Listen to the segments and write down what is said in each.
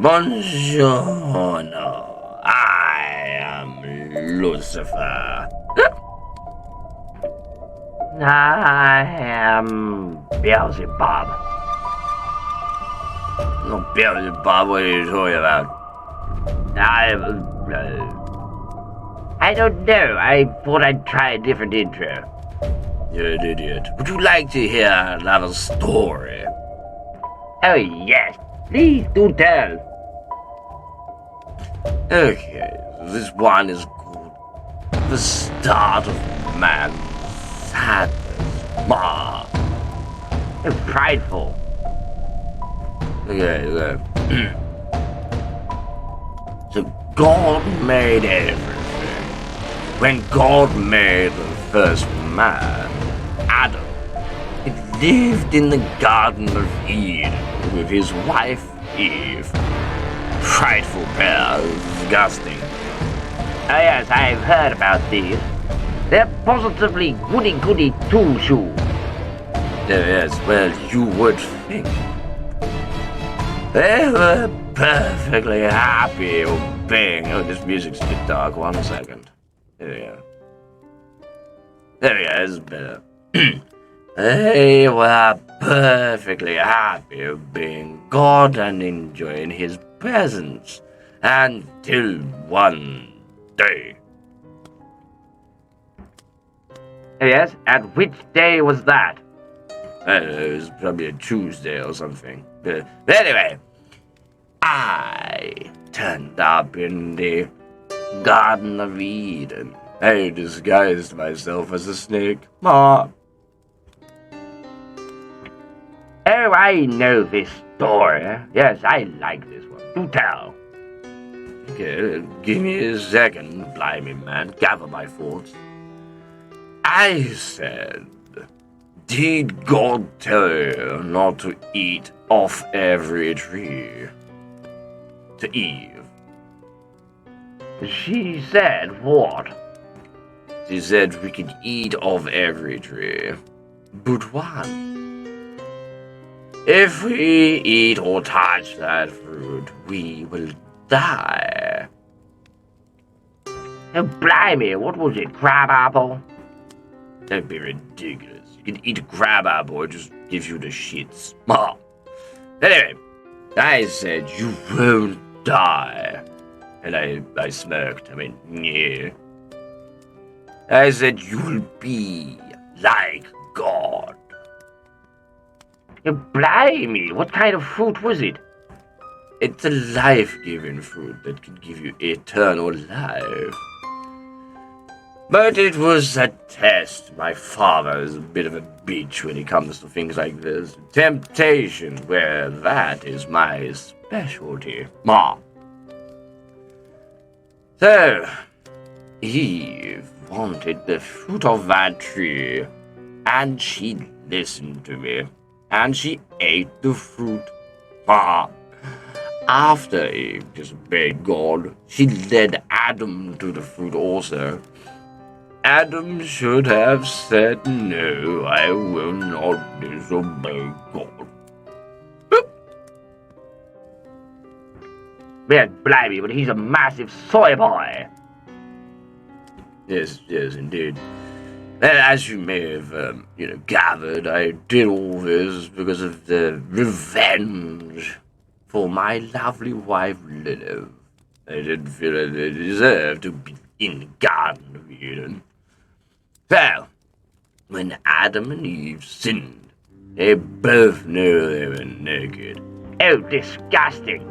Buongiorno. I am Lucifer. I am Beelzebub. No, Beelzebub, what are you talking about? I don't know. I thought I'd try a different intro. You're an idiot. Would you like to hear another story? Oh, yes. Please do tell. Okay, this one is called The Start of Man's Sadness. It's prideful. Okay. So God made everything. When God made the first man, Adam, he lived in the Garden of Eden with his wife Eve. Frightful pair, disgusting. Oh yes, I've heard about these. They're positively goody-goody two-shoes. Yes, well, you would think. They were perfectly happy obeying. Oh, this music's a bit dark. 1 second. There we go. There we go, it's better. They were perfectly happy obeying God and enjoying his presence until one day. Yes, and which day was that? I don't know, it was probably a Tuesday or something. But anyway, I turned up in the Garden of Eden. I disguised myself as a snake. Oh, I know this story. Yes, I like this one. Do tell. Okay, give me a second, blimey man. Gather my thoughts. I said, did God tell you not to eat off every tree? To Eve. She said what? She said we could eat of every tree, but one. If we eat or touch that fruit, we will die. Oh, blimey, what was it, crabapple? Don't be ridiculous. You can eat a crabapple, it just gives you the shits. Anyway, I said you won't die. And I smirked, yeah. I said you'll be like God. Blimey, what kind of fruit was it? It's a life-giving fruit that can give you eternal life. But it was a test. My father is a bit of a bitch when it comes to things like this. Temptation, where that is my specialty. So, Eve wanted the fruit of that tree, and she listened to me, and she ate the fruit. After Eve disobeyed God, she led Adam to the fruit also. Adam should have said, no, I will not disobey God. Man, blimey, but he's a massive soy boy. Yes, indeed. As you may have, gathered, I did all this because of the revenge for my lovely wife, Lilith. I didn't feel that they deserved to be in the Garden of Eden. So, when Adam and Eve sinned, they both knew they were naked. Oh, disgusting!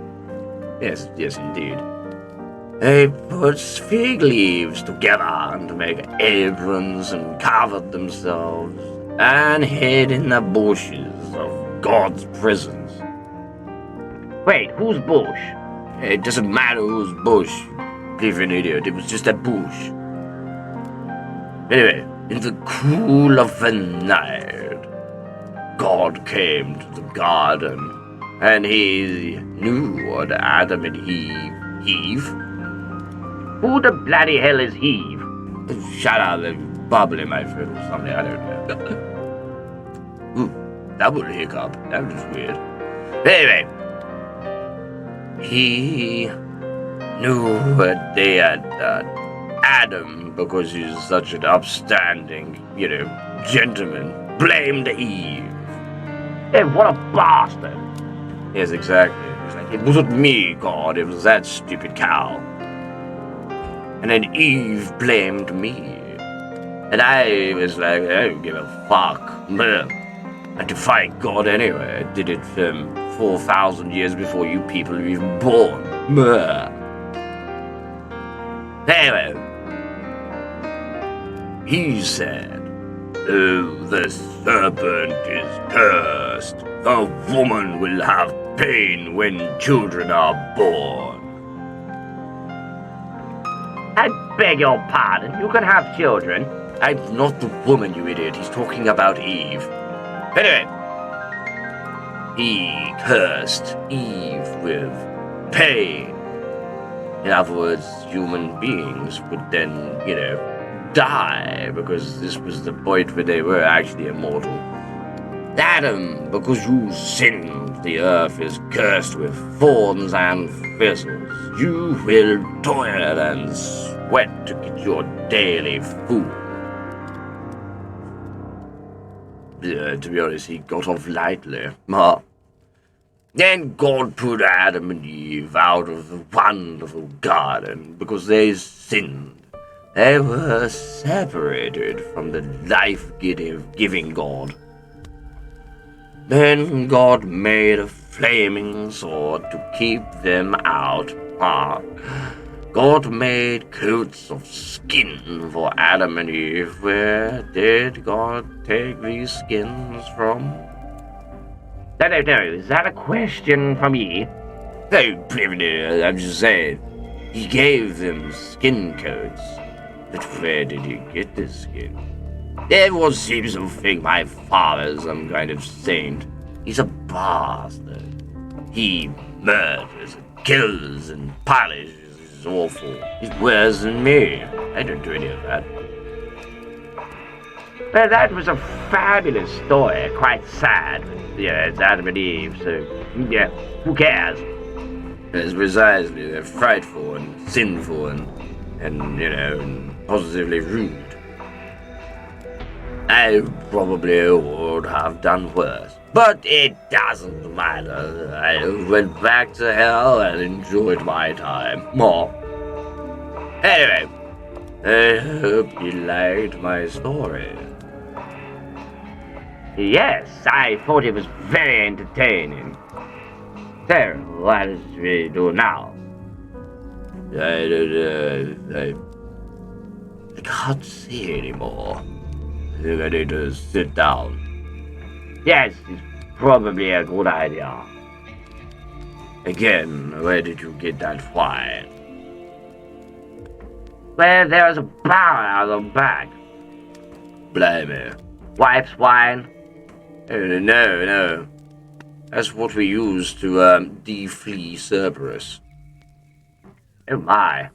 Yes, indeed. They put fig leaves together to make aprons and covered themselves and hid in the bushes of God's presence. Wait, whose bush? It doesn't matter whose bush, you an idiot. It was just a bush. Anyway, in the cool of the night, God came to the garden, and he knew what Adam and Eve? Who the bloody hell is Eve? Shut up, they're bubbling my throat or something, I don't know. Ooh, double hiccup, that was weird. Anyway, he knew what they had done. Adam, because he's such an upstanding, gentleman, blamed Eve. Hey, what a bastard! Yes, exactly. It's like, it wasn't me, God, it was that stupid cow. And then Eve blamed me. And I was like, I don't give a fuck. I defied God anyway. I did it 4,000 years before you people were even born. Anyway, he said, oh, the serpent is cursed. The woman will have pain when children are born. I beg your pardon, you can have children. I'm not the woman, you idiot. He's talking about Eve. Anyway, he cursed Eve with pain. In other words, human beings would then, die, because this was the point where they were actually immortal. Adam, because you sinned, the earth is cursed with thorns and thistles. You will toil and sweat to get your daily food. To be honest, he got off lightly. Then God put Adam and Eve out of the wonderful garden because they sinned. They were separated from the life-giving God. Then God made a flaming sword to keep them out. God made coats of skin for Adam and Eve. Where did God take these skins from? I don't know. Is that a question for me? No, I'm just saying. He gave them skin coats. But where did he get this skin? Everyone seems to think my father's some kind of saint. He's a bastard. He murders and kills and punishes. He's awful. He's worse than me. I don't do any of that. Well, that was a fabulous story. Quite sad. It's Adam and Eve, so, who cares? Yes, precisely. They're frightful and sinful and positively rude. I probably would have done worse. But it doesn't matter. I went back to hell and enjoyed my time. Anyway, I hope you liked my story. Yes, I thought it was very entertaining. So, what does we do now? I can't see anymore. I think I need to sit down. Yes, it's probably a good idea. Again, where did you get that wine? Well, there's a bar out the back. Blimey. Wife's wine? No. That's what we use to deflee Cerberus. Oh my.